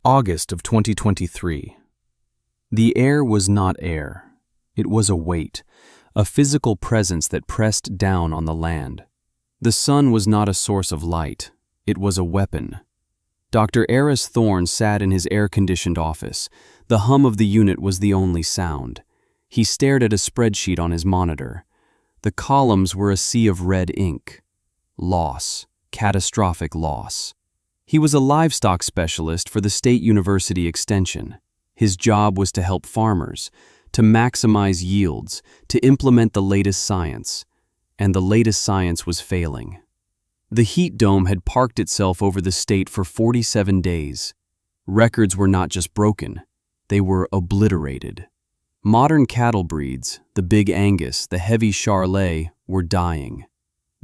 August of 2023. The air was not air. It was a weight, a physical presence that pressed down on the land. The sun was not a source of light. It was a weapon. Dr. Aris Thorne sat in his air-conditioned office. The hum of the unit was the only sound. He stared at a spreadsheet on his monitor. The columns were a sea of red ink. Loss. Catastrophic loss. He was a livestock specialist for the State University Extension. His job was to help farmers, to maximize yields, to implement the latest science. And the latest science was failing. The heat dome had parked itself over the state for 47 days. Records were not just broken, they were obliterated. Modern cattle breeds, the big Angus, the heavy Charolais, were dying.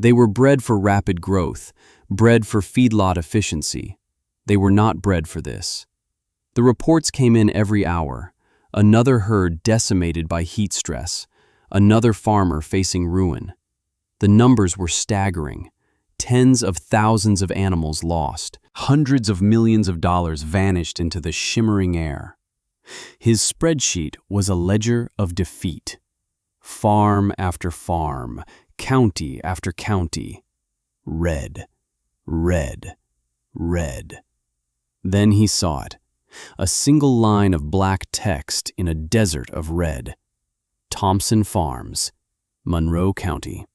They were bred for rapid growth, bred for feedlot efficiency. They were not bred for this. The reports came in every hour. Another herd decimated by heat stress. Another farmer facing ruin. The numbers were staggering. Tens of thousands of animals lost. Hundreds of millions of dollars vanished into the shimmering air. His spreadsheet was a ledger of defeat. Farm after farm, county after county. Red, red, red. Then he saw it. A single line of black text in a desert of red. Thompson Farms, Monroe County.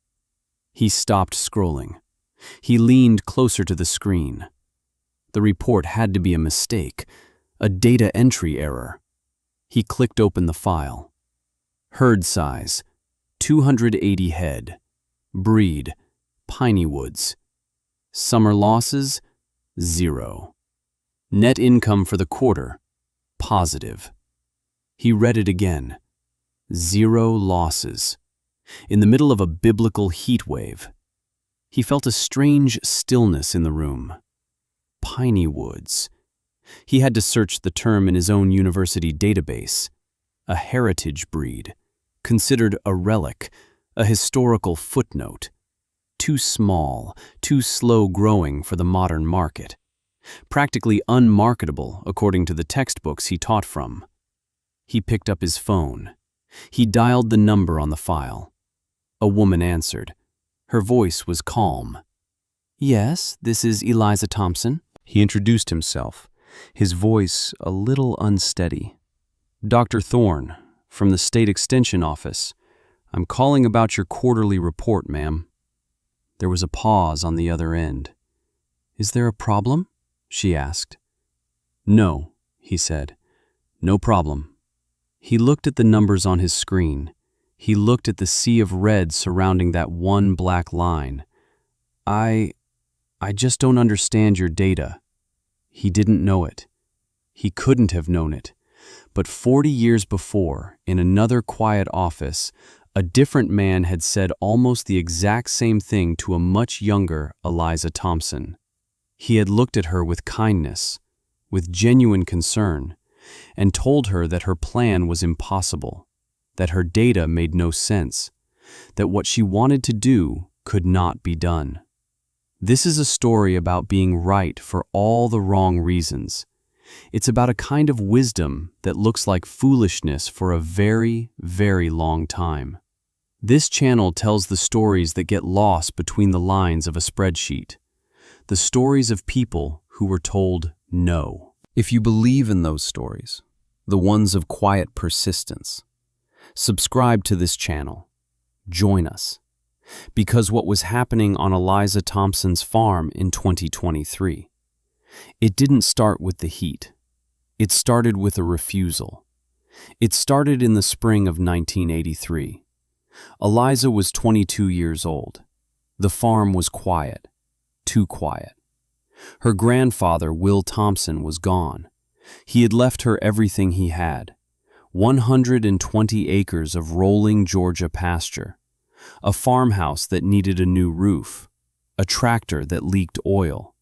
He stopped scrolling. He leaned closer to the screen. The report had to be a mistake, a data entry error. He clicked open the file. Herd size, 280 head. Breed, Piney Woods. Summer losses, 0. Net income for the quarter, positive. He read it again. 0 losses. In the middle of a biblical heat wave. He felt a strange stillness in the room. Piney Woods. He had to search the term in his own university database. A heritage breed, considered a relic, a historical footnote. Too small, too slow growing for the modern market. Practically unmarketable according to the textbooks he taught from. He picked up his phone. He dialed the number on the file. A woman answered. Her voice was calm. "Yes, this is Eliza Thompson." He introduced himself, his voice a little unsteady. "Dr. Thorne, from the State Extension Office. I'm calling about your quarterly report, ma'am." There was a pause on the other end. "Is there a problem?" she asked. "No," he said. "No problem." He looked at the numbers on his screen. He looked at the sea of red surrounding that one black line. I just don't understand your data." He didn't know it. He couldn't have known it. But 40 years before, in another quiet office, a different man had said almost the exact same thing to a much younger Eliza Thompson. He had looked at her with kindness, with genuine concern, and told her that her plan was impossible, that her data made no sense, that what she wanted to do could not be done. This is a story about being right for all the wrong reasons. It's about a kind of wisdom that looks like foolishness for a very, very long time. This channel tells the stories that get lost between the lines of a spreadsheet. The stories of people who were told no. If you believe in those stories, the ones of quiet persistence, subscribe to this channel. Join us. Because what was happening on Eliza Thompson's farm in 2023, it didn't start with the heat. It started with a refusal. It started in the spring of 1983. Eliza was 22 years old. The farm was quiet, too quiet. Her grandfather, Will Thompson, was gone. He had left her everything he had. 120 acres of rolling Georgia pasture, a farmhouse that needed a new roof, a tractor that leaked oil,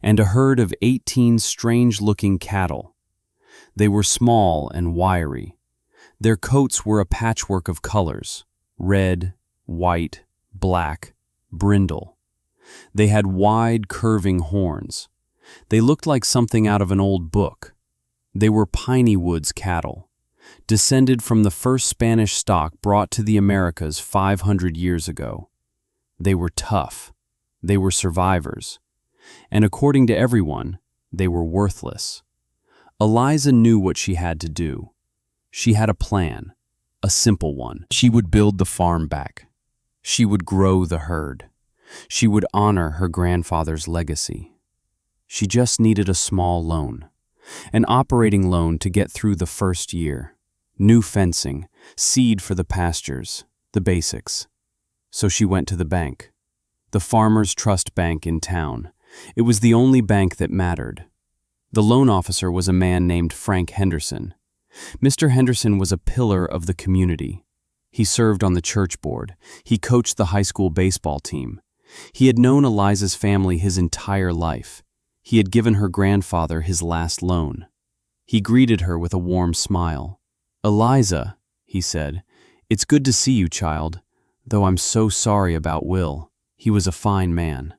and a herd of 18 strange-looking cattle. They were small and wiry. Their coats were a patchwork of colors, red, white, black, brindle. They had wide, curving horns. They looked like something out of an old book. They were Piney Woods cattle, descended from the first Spanish stock brought to the Americas 500 years ago. They were tough. They were survivors. And according to everyone, they were worthless. Eliza knew what she had to do. She had a plan, a simple one. She would build the farm back. She would grow the herd. She would honor her grandfather's legacy. She just needed a small loan, an operating loan to get through the first year. New fencing, seed for the pastures, the basics. So she went to the bank, the Farmers Trust Bank in town. It was the only bank that mattered. The loan officer was a man named Frank Henderson. Mr. Henderson was a pillar of the community. He served on the church board. He coached the high school baseball team. He had known Eliza's family his entire life. He had given her grandfather his last loan. He greeted her with a warm smile. "Eliza," he said, "it's good to see you, child, though I'm so sorry about Will. He was a fine man."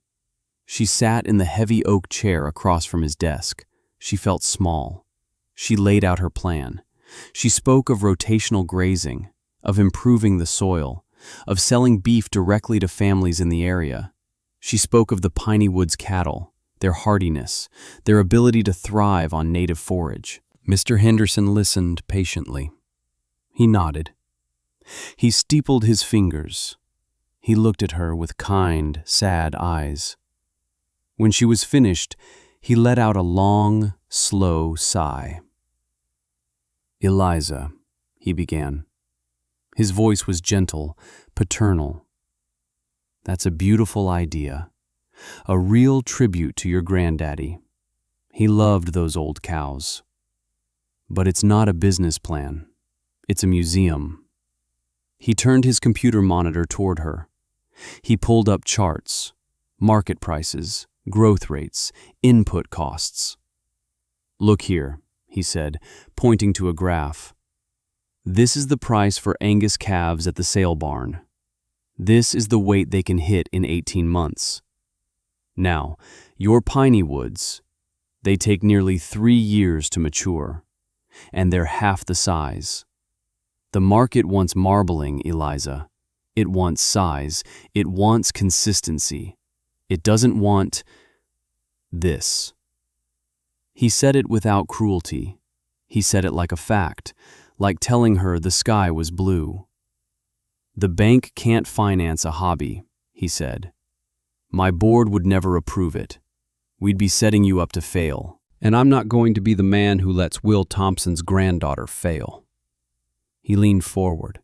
She sat in the heavy oak chair across from his desk. She felt small. She laid out her plan. She spoke of rotational grazing, of improving the soil, of selling beef directly to families in the area. She spoke of the Piney Woods cattle, their hardiness, their ability to thrive on native forage. Mr. Henderson listened patiently. He nodded. He steepled his fingers. He looked at her with kind, sad eyes. When she was finished, he let out a long, slow sigh. "Eliza," he began. His voice was gentle, paternal. "That's a beautiful idea. A real tribute to your granddaddy. He loved those old cows. But it's not a business plan. It's a museum." He turned his computer monitor toward her. He pulled up charts, market prices, growth rates, input costs. "Look here," he said, pointing to a graph. "This is the price for Angus calves at the sale barn. This is the weight they can hit in 18 months. Now, your Piney Woods, they take nearly 3 years to mature, and they're half the size. The market wants marbling, Eliza. It wants size. It wants consistency. It doesn't want this." He said it without cruelty. He said it like a fact, like telling her the sky was blue. "The bank can't finance a hobby," he said. "My board would never approve it. We'd be setting you up to fail. And I'm not going to be the man who lets Will Thompson's granddaughter fail." He leaned forward.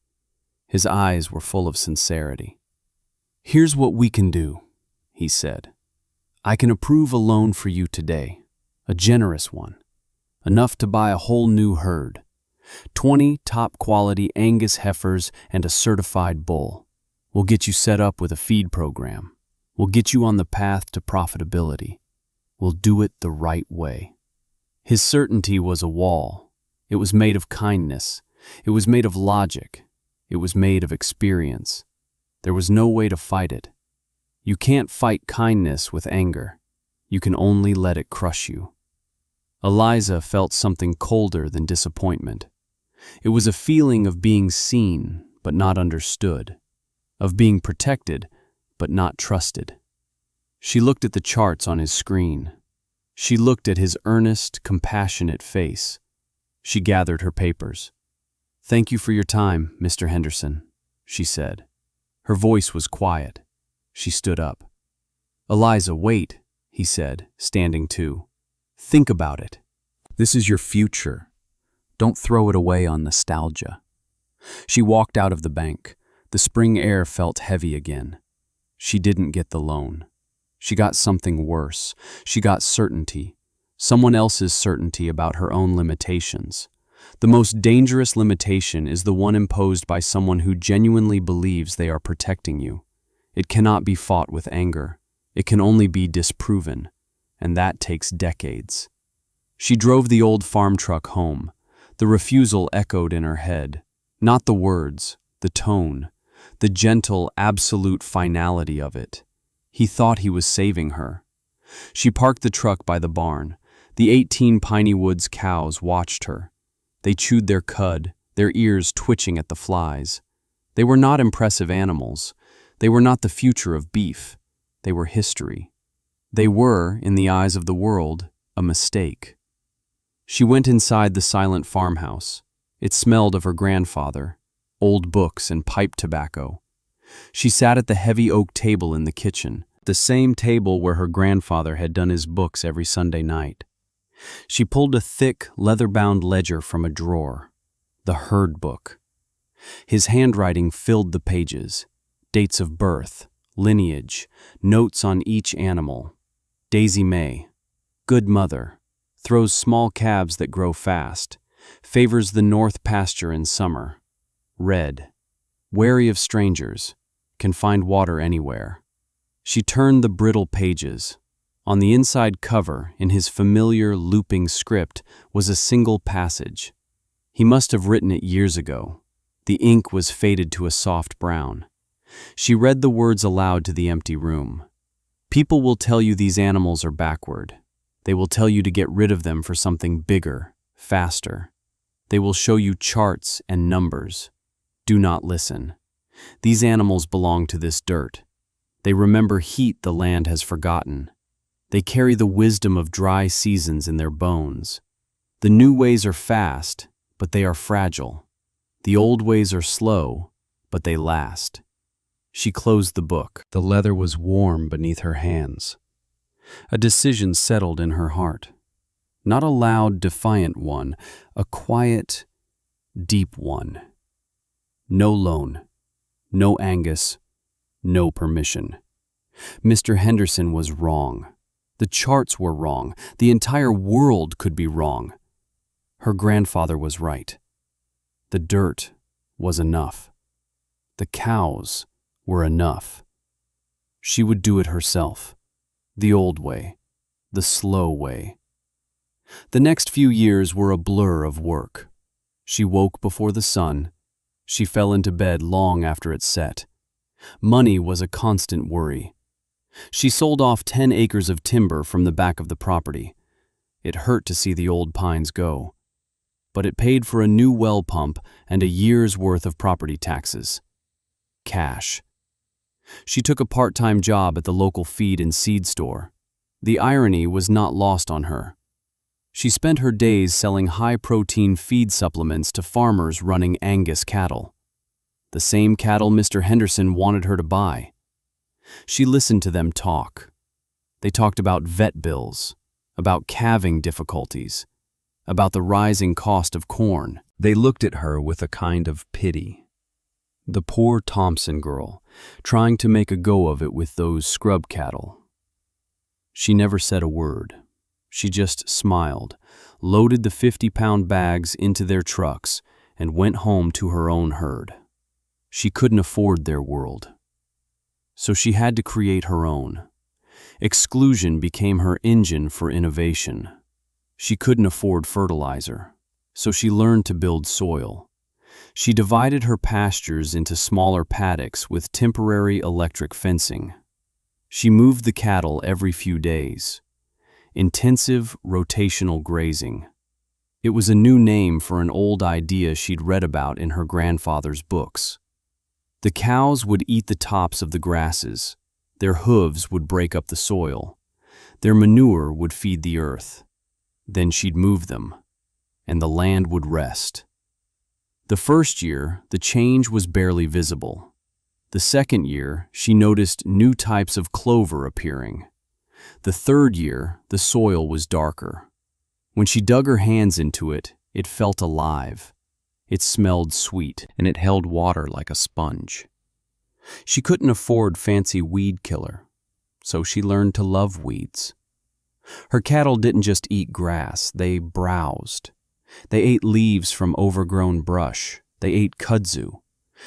His eyes were full of sincerity. "Here's what we can do," he said. "I can approve a loan for you today, a generous one, enough to buy a whole new herd, 20 top-quality Angus heifers and a certified bull. We'll get you set up with a feed program. We'll get you on the path to profitability. We'll do it the right way." His certainty was a wall. It was made of kindness. It was made of logic. It was made of experience. There was no way to fight it. You can't fight kindness with anger. You can only let it crush you. Eliza felt something colder than disappointment. It was a feeling of being seen but not understood, of being protected but not trusted. She looked at the charts on his screen. She looked at his earnest, compassionate face. She gathered her papers. "Thank you for your time, Mr. Henderson," she said. Her voice was quiet. She stood up. "Eliza, wait," he said, standing too. "Think about it. This is your future. Don't throw it away on nostalgia." She walked out of the bank. The spring air felt heavy again. She didn't get the loan. She got something worse. She got certainty. Someone else's certainty about her own limitations. The most dangerous limitation is the one imposed by someone who genuinely believes they are protecting you. It cannot be fought with anger. It can only be disproven, and that takes decades. She drove the old farm truck home. The refusal echoed in her head. Not the words, the tone, the gentle, absolute finality of it. He thought he was saving her. She parked the truck by the barn. The 18 Piney Woods cows watched her. They chewed their cud, their ears twitching at the flies. They were not impressive animals. They were not the future of beef. They were history. They were, in the eyes of the world, a mistake. She went inside the silent farmhouse. It smelled of her grandfather, old books and pipe tobacco. She sat at the heavy oak table in the kitchen, the same table where her grandfather had done his books every Sunday night. She pulled a thick, leather-bound ledger from a drawer, the Herd Book. His handwriting filled the pages, dates of birth, lineage, notes on each animal. Daisy May, good mother, throws small calves that grow fast, favors the north pasture in summer. Red, wary of strangers, can find water anywhere. She turned the brittle pages. On the inside cover, in his familiar looping script, was a single passage. He must have written it years ago. The ink was faded to a soft brown. She read the words aloud to the empty room. People will tell you these animals are backward. They will tell you to get rid of them for something bigger, faster. They will show you charts and numbers. Do not listen. These animals belong to this dirt. They remember heat the land has forgotten. They carry the wisdom of dry seasons in their bones. The new ways are fast, but they are fragile. The old ways are slow, but they last. She closed the book. The leather was warm beneath her hands. A decision settled in her heart. Not a loud, defiant one, a quiet, deep one. No loan, no Angus, no permission. Mr. Henderson was wrong. The charts were wrong. The entire world could be wrong. Her grandfather was right. The dirt was enough. The cows were enough. She would do it herself. The old way. The slow way. The next few years were a blur of work. She woke before the sun. She fell into bed long after it set. Money was a constant worry. She sold off 10 acres of timber from the back of the property. It hurt to see the old pines go. But it paid for a new well pump and a year's worth of property taxes. Cash. She took a part-time job at the local feed and seed store. The irony was not lost on her. She spent her days selling high-protein feed supplements to farmers running Angus cattle. The same cattle Mr. Henderson wanted her to buy. She listened to them talk. They talked about vet bills, about calving difficulties, about the rising cost of corn. They looked at her with a kind of pity. The poor Thompson girl, trying to make a go of it with those scrub cattle. She never said a word. She just smiled, loaded the 50-pound bags into their trucks, and went home to her own herd. She couldn't afford their world. So she had to create her own. Exclusion became her engine for innovation. She couldn't afford fertilizer, so she learned to build soil. She divided her pastures into smaller paddocks with temporary electric fencing. She moved the cattle every few days. Intensive rotational grazing. It was a new name for an old idea she'd read about in her grandfather's books. The cows would eat the tops of the grasses. Their hooves would break up the soil. Their manure would feed the earth. Then she'd move them, and the land would rest. The first year, the change was barely visible. The second year, she noticed new types of clover appearing. The third year, the soil was darker. When she dug her hands into it, it felt alive. It smelled sweet, and it held water like a sponge. She couldn't afford fancy weed killer, so she learned to love weeds. Her cattle didn't just eat grass, they browsed. They ate leaves from overgrown brush. They ate kudzu.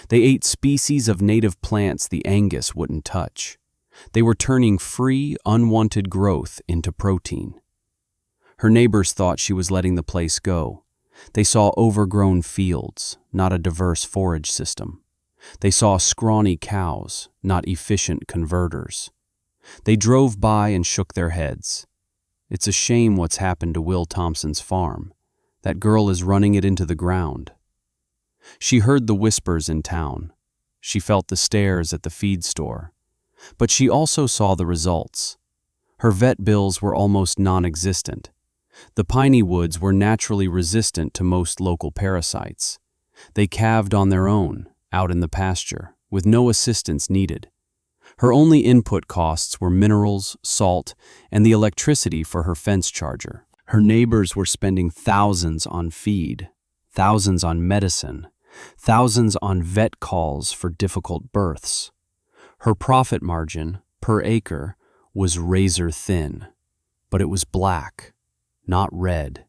They ate species of native plants the Angus wouldn't touch. They were turning free, unwanted growth into protein. Her neighbors thought she was letting the place go. They saw overgrown fields, not a diverse forage system. They saw scrawny cows, not efficient converters. They drove by and shook their heads. It's a shame what's happened to Will Thompson's farm. That girl is running it into the ground. She heard the whispers in town. She felt the stares at the feed store. But she also saw the results. Her vet bills were almost non-existent. The piney woods were naturally resistant to most local parasites. They calved on their own, out in the pasture, with no assistance needed. Her only input costs were minerals, salt, and the electricity for her fence charger. Her neighbors were spending thousands on feed, thousands on medicine, thousands on vet calls for difficult births. Her profit margin, per acre, was razor thin, but it was black, not red.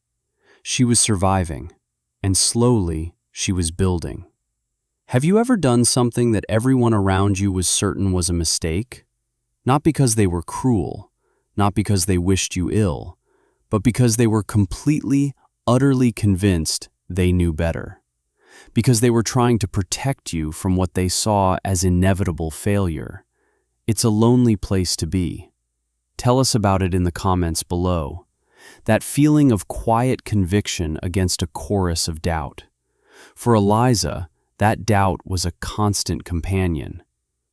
She was surviving, and slowly she was building. Have you ever done something that everyone around you was certain was a mistake? Not because they were cruel, not because they wished you ill, but because they were completely, utterly convinced they knew better. Because they were trying to protect you from what they saw as inevitable failure. It's a lonely place to be. Tell us about it in the comments below. That feeling of quiet conviction against a chorus of doubt. For Eliza, that doubt was a constant companion.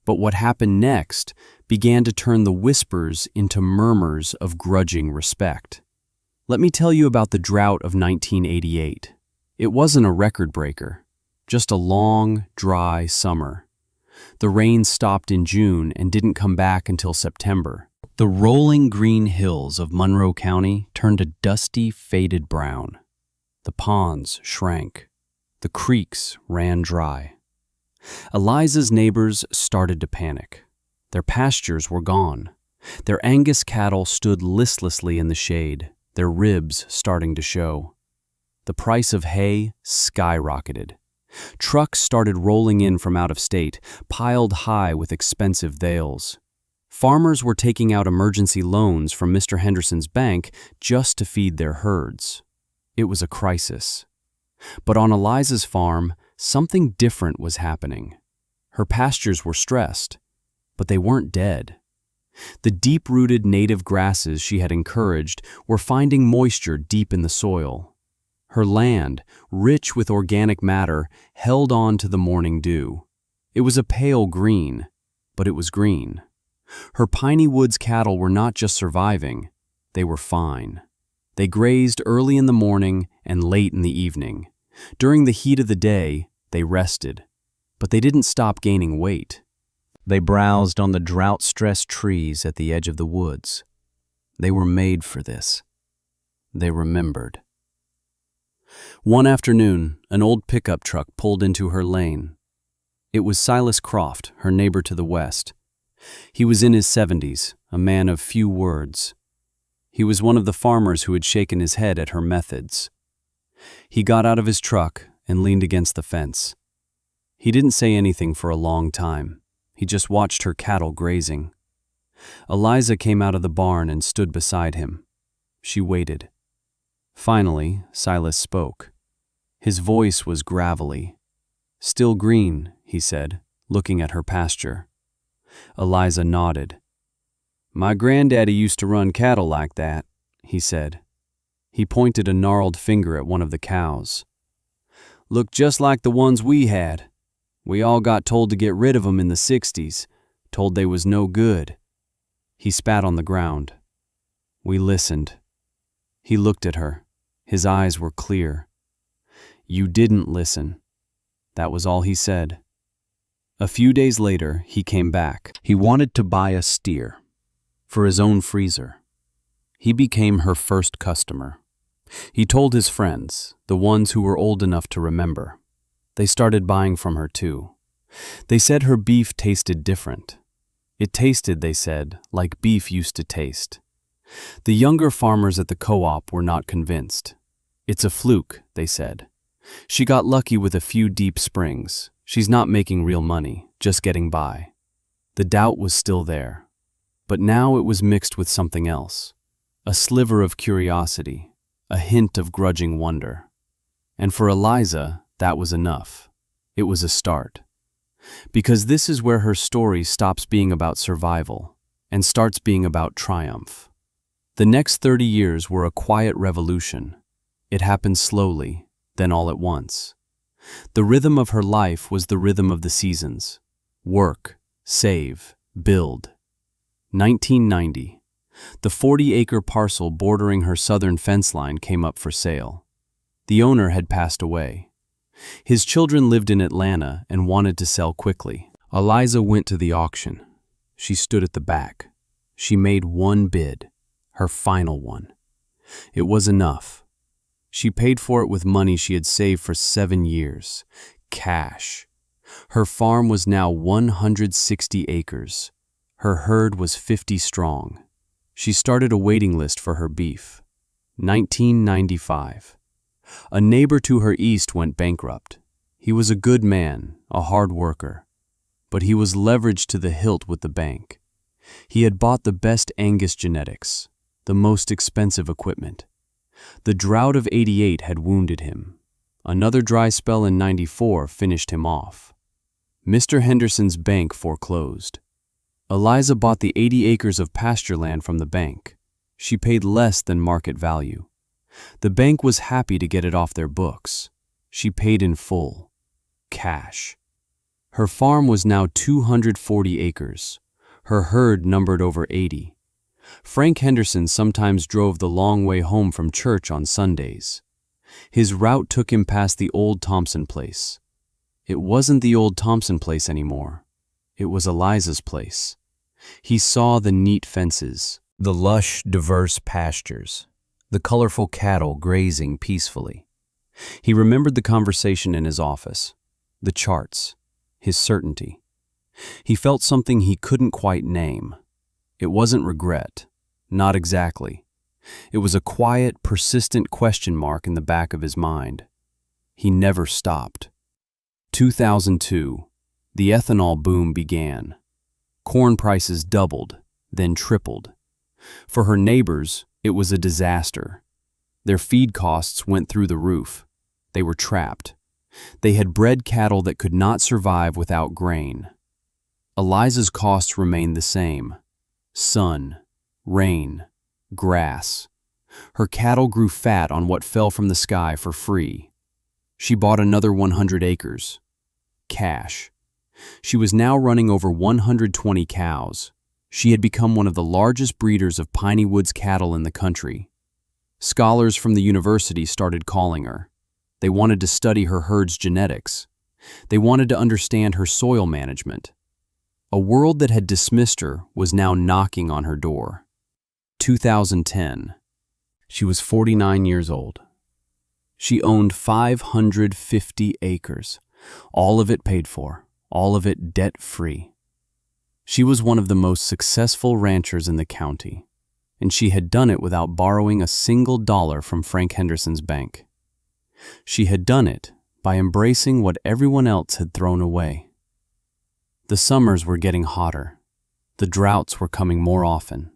But what happened next began to turn the whispers into murmurs of grudging respect. Let me tell you about the drought of 1988. It wasn't a record breaker, just a long, dry summer. The rain stopped in June and didn't come back until September. The rolling green hills of Monroe County turned a dusty, faded brown. The ponds shrank. The creeks ran dry. Eliza's neighbors started to panic. Their pastures were gone. Their Angus cattle stood listlessly in the shade, their ribs starting to show. The price of hay skyrocketed. Trucks started rolling in from out of state, piled high with expensive bales. Farmers were taking out emergency loans from Mr. Henderson's bank just to feed their herds. It was a crisis. But on Eliza's farm, something different was happening. Her pastures were stressed, but they weren't dead. The deep-rooted native grasses she had encouraged were finding moisture deep in the soil. Her land, rich with organic matter, held on to the morning dew. It was a pale green, but it was green. Her piney woods cattle were not just surviving, they were fine. They grazed early in the morning and late in the evening. During the heat of the day, they rested, but they didn't stop gaining weight. They browsed on the drought-stressed trees at the edge of the woods. They were made for this. They remembered. One afternoon, an old pickup truck pulled into her lane. It was Silas Croft, her neighbor to the west. He was in his 70s, a man of few words. He was one of the farmers who had shaken his head at her methods. He got out of his truck and leaned against the fence. He didn't say anything for a long time. He just watched her cattle grazing. Eliza came out of the barn and stood beside him. She waited. Finally, Silas spoke. His voice was gravelly. "Still green," he said, looking at her pasture. Eliza nodded. "My granddaddy used to run cattle like that," he said. He pointed a gnarled finger at one of the cows. "Looked just like the ones we had. We all got told to get rid of 'em in the 60s, told they was no good." He spat on the ground. We listened. He looked at her. His eyes were clear. "You didn't listen." That was all he said. A few days later, he came back. He wanted to buy a steer for his own freezer. He became her first customer. He told his friends, the ones who were old enough to remember. They started buying from her too. They said her beef tasted different. It tasted, they said, like beef used to taste. The younger farmers at the co-op were not convinced. "It's a fluke," they said. "She got lucky with a few deep springs. She's not making real money, just getting by." The doubt was still there. But now it was mixed with something else. A sliver of curiosity, a hint of grudging wonder. And for Eliza, that was enough. It was a start. Because this is where her story stops being about survival and starts being about triumph. The next 30 years were a quiet revolution. It happened slowly, then all at once. The rhythm of her life was the rhythm of the seasons. Work, save, build. 1990. The 40-acre parcel bordering her southern fence line came up for sale. The owner had passed away. His children lived in Atlanta and wanted to sell quickly. Eliza went to the auction. She stood at the back. She made one bid, her final one. It was enough. She paid for it with money she had saved for 7 years. Cash. Her farm was now 160 acres. Her herd was 50 strong. She started a waiting list for her beef. 1995. A neighbor to her east went bankrupt. He was a good man, a hard worker. But he was leveraged to the hilt with the bank. He had bought the best Angus genetics, the most expensive equipment. The drought of '88 had wounded him. Another dry spell in '94 finished him off. Mr. Henderson's bank foreclosed. Eliza bought the 80 acres of pasture land from the bank. She paid less than market value. The bank was happy to get it off their books. She paid in full. Cash. Her farm was now 240 acres. Her herd numbered over 80. Frank Henderson sometimes drove the long way home from church on Sundays. His route took him past the old Thompson place. It wasn't the old Thompson place anymore. It was Eliza's place. He saw the neat fences, the lush, diverse pastures, the colorful cattle grazing peacefully. He remembered the conversation in his office, the charts, his certainty. He felt something he couldn't quite name. It wasn't regret, not exactly. It was a quiet, persistent question mark in the back of his mind. He never stopped. 2002. The ethanol boom began. Corn prices doubled, then tripled. For her neighbors, it was a disaster. Their feed costs went through the roof. They were trapped. They had bred cattle that could not survive without grain. Eliza's costs remained the same. Sun, rain, grass. Her cattle grew fat on what fell from the sky for free. She bought another 100 acres. Cash. She was now running over 120 cows. She had become one of the largest breeders of Piney Woods cattle in the country. Scholars from the university started calling her. They wanted to study her herd's genetics. They wanted to understand her soil management. A world that had dismissed her was now knocking on her door. 2010. She was 49 years old. She owned 550 acres, all of it paid for, all of it debt-free. She was one of the most successful ranchers in the county, and she had done it without borrowing a single dollar from Frank Henderson's bank. She had done it by embracing what everyone else had thrown away. The summers were getting hotter. The droughts were coming more often.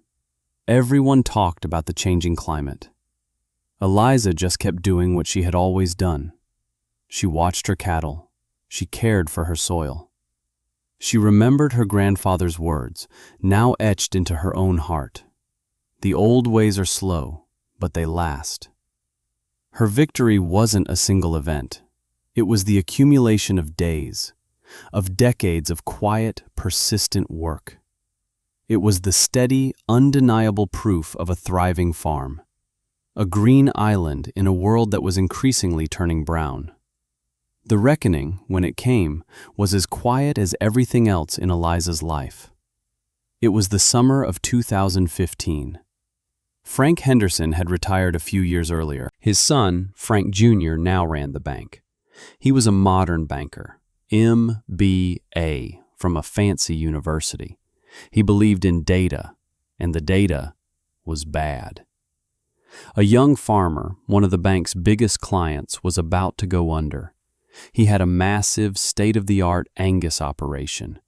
Everyone talked about the changing climate. Eliza just kept doing what she had always done. She watched her cattle. She cared for her soil. She remembered her grandfather's words, now etched into her own heart. The old ways are slow, but they last. Her victory wasn't a single event. It was the accumulation of days, of decades of quiet, persistent work. It was the steady, undeniable proof of a thriving farm, a green island in a world that was increasingly turning brown. The reckoning, when it came, was as quiet as everything else in Eliza's life. It was the summer of 2015. Frank Henderson had retired a few years earlier. His son, Frank Jr., now ran the bank. He was a modern banker, MBA, from a fancy university. He believed in data, and the data was bad. A young farmer, one of the bank's biggest clients, was about to go under. He had a massive, state-of-the-art Angus operation,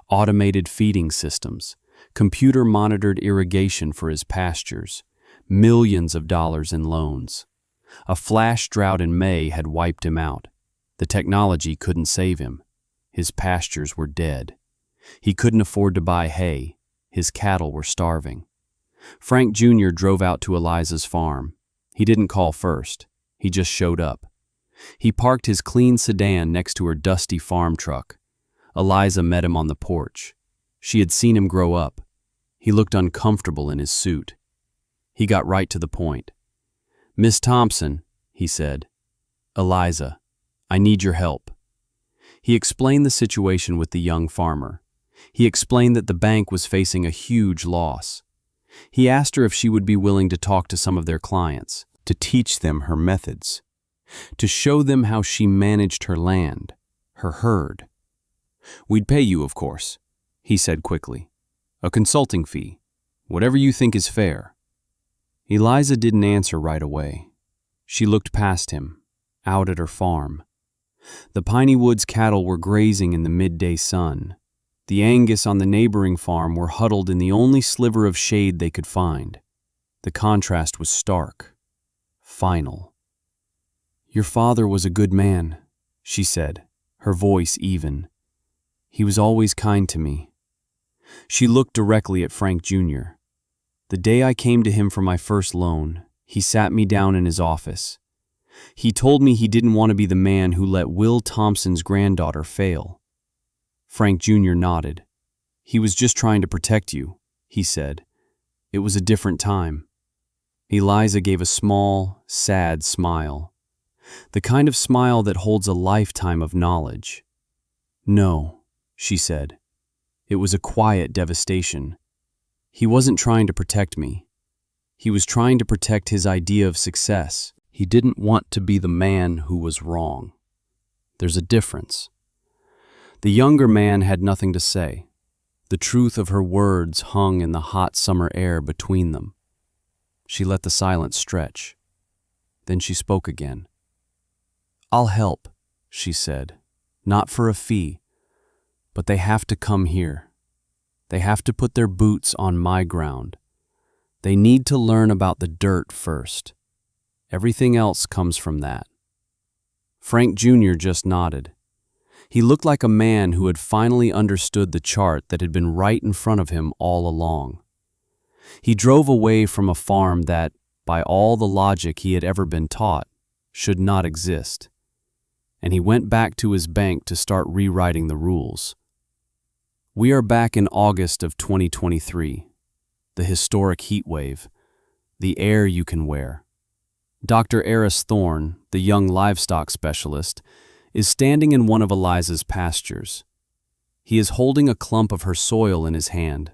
automated feeding systems, computer-monitored irrigation for his pastures, millions of dollars in loans. A flash drought in May had wiped him out. The technology couldn't save him. His pastures were dead. He couldn't afford to buy hay. His cattle were starving. Frank Jr. drove out to Eliza's farm. He didn't call first. He just showed up. He parked his clean sedan next to her dusty farm truck. Eliza met him on the porch. She had seen him grow up. He looked uncomfortable in his suit. He got right to the point. "Miss Thompson," he said. "Eliza, I need your help." He explained the situation with the young farmer. He explained that the bank was facing a huge loss. He asked her if she would be willing to talk to some of their clients, to teach them her methods, to show them how she managed her land, her herd. "We'd pay you, of course," he said quickly. "A consulting fee, whatever you think is fair." Eliza didn't answer right away. She looked past him, out at her farm. The Piney Woods cattle were grazing in the midday sun. The Angus on the neighboring farm were huddled in the only sliver of shade they could find. The contrast was stark, final. "Your father was a good man," she said, her voice even. "He was always kind to me." She looked directly at Frank Jr. "The day I came to him for my first loan, he sat me down in his office. He told me he didn't want to be the man who let Will Thompson's granddaughter fail." Frank Jr. nodded. "He was just trying to protect you," he said. "It was a different time." Eliza gave a small, sad smile. The kind of smile that holds a lifetime of knowledge. "No," she said. "It was a quiet devastation. He wasn't trying to protect me. He was trying to protect his idea of success. He didn't want to be the man who was wrong. There's a difference." The younger man had nothing to say. The truth of her words hung in the hot summer air between them. She let the silence stretch. Then she spoke again. "I'll help," she said. "Not for a fee. But they have to come here. They have to put their boots on my ground. They need to learn about the dirt first. Everything else comes from that." Frank Jr. just nodded. He looked like a man who had finally understood the chart that had been right in front of him all along. He drove away from a farm that, by all the logic he had ever been taught, should not exist. And he went back to his bank to start rewriting the rules. We are back in August of 2023, the historic heat wave, the air you can wear. Dr. Eris Thorne, the young livestock specialist, is standing in one of Eliza's pastures. He is holding a clump of her soil in his hand.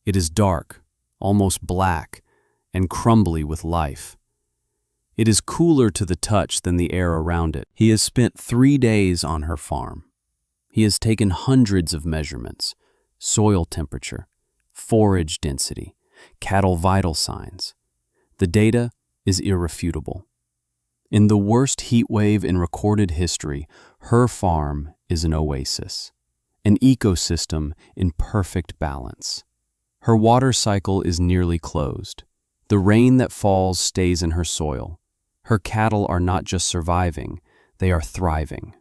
It is dark, almost black, and crumbly with life. It is cooler to the touch than the air around it. He has spent 3 days on her farm. He has taken hundreds of measurements: soil temperature, forage density, cattle vital signs. The data is irrefutable. In the worst heat wave in recorded history, her farm is an oasis, an ecosystem in perfect balance. Her water cycle is nearly closed. The rain that falls stays in her soil. Her cattle are not just surviving, they are thriving.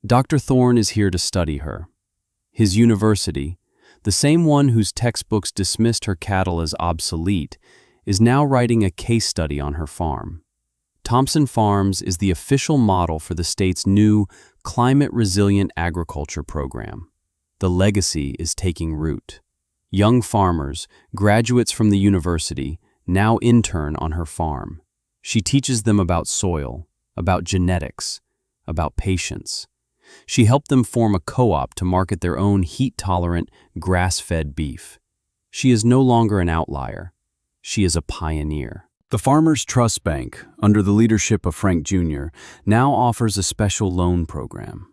Dr. Thorne is here to study her. His university, the same one whose textbooks dismissed her cattle as obsolete, is now writing a case study on her farm. Thompson Farms is the official model for the state's new climate-resilient agriculture program. The legacy is taking root. Young farmers, graduates from the university, now intern on her farm. She teaches them about soil, about genetics, about patience. She helped them form a co-op to market their own heat-tolerant, grass-fed beef. She is no longer an outlier. She is a pioneer. The Farmers Trust Bank, under the leadership of Frank Jr., now offers a special loan program.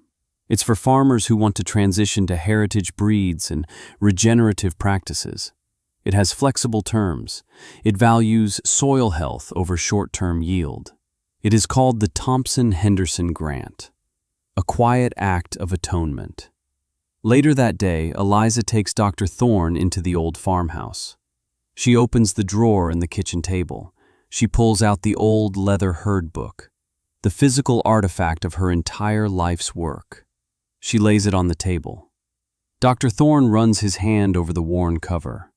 It's for farmers who want to transition to heritage breeds and regenerative practices. It has flexible terms. It values soil health over short-term yield. It is called the Thompson-Henderson Grant, a quiet act of atonement. Later that day, Eliza takes Dr. Thorne into the old farmhouse. She opens the drawer in the kitchen table. She pulls out the old leather herd book, the physical artifact of her entire life's work. She lays it on the table. Dr. Thorne runs his hand over the worn cover.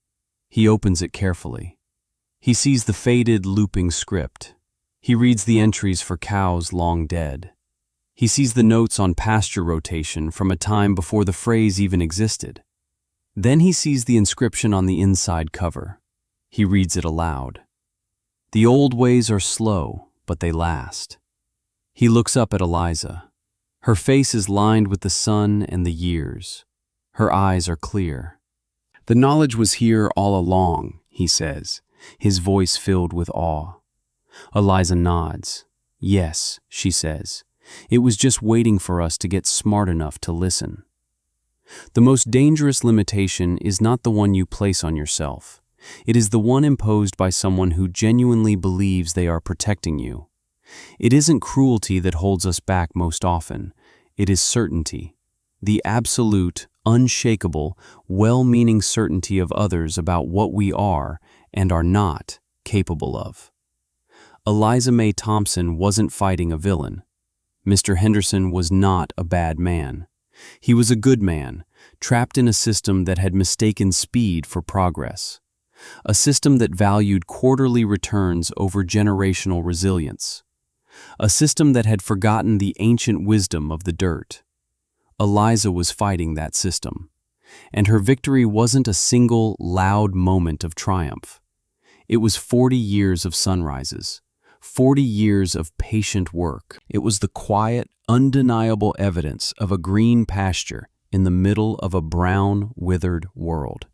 He opens it carefully. He sees the faded, looping script. He reads the entries for cows long dead. He sees the notes on pasture rotation from a time before the phrase even existed. Then he sees the inscription on the inside cover. He reads it aloud. The old ways are slow, but they last. He looks up at Eliza. Her face is lined with the sun and the years. Her eyes are clear. "The knowledge was here all along," he says, his voice filled with awe. Eliza nods. "Yes," she says. "It was just waiting for us to get smart enough to listen." The most dangerous limitation is not the one you place on yourself. It is the one imposed by someone who genuinely believes they are protecting you. It isn't cruelty that holds us back most often. It is certainty. The absolute, unshakable, well-meaning certainty of others about what we are and are not capable of. Eliza May Thompson wasn't fighting a villain. Mr. Henderson was not a bad man. He was a good man, trapped in a system that had mistaken speed for progress. A system that valued quarterly returns over generational resilience. A system that had forgotten the ancient wisdom of the dirt. Eliza was fighting that system, and her victory wasn't a single, loud moment of triumph. It was 40 years of sunrises, 40 years of patient work. It was the quiet, undeniable evidence of a green pasture in the middle of a brown, withered world.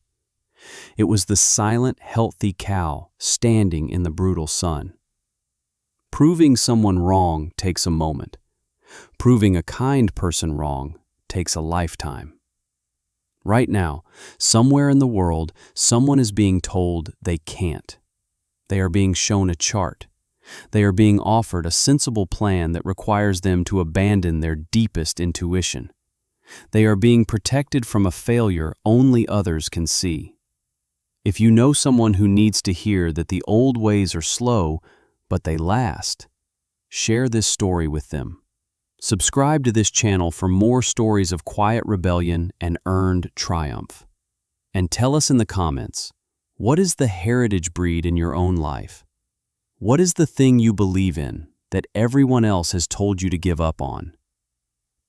It was the silent, healthy cow standing in the brutal sun. Proving someone wrong takes a moment. Proving a kind person wrong takes a lifetime. Right now, somewhere in the world, someone is being told they can't. They are being shown a chart. They are being offered a sensible plan that requires them to abandon their deepest intuition. They are being protected from a failure only others can see. If you know someone who needs to hear that the old ways are slow, but they last, share this story with them. Subscribe to this channel for more stories of quiet rebellion and earned triumph. And tell us in the comments, what is the heritage breed in your own life? What is the thing you believe in that everyone else has told you to give up on?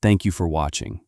Thank you for watching.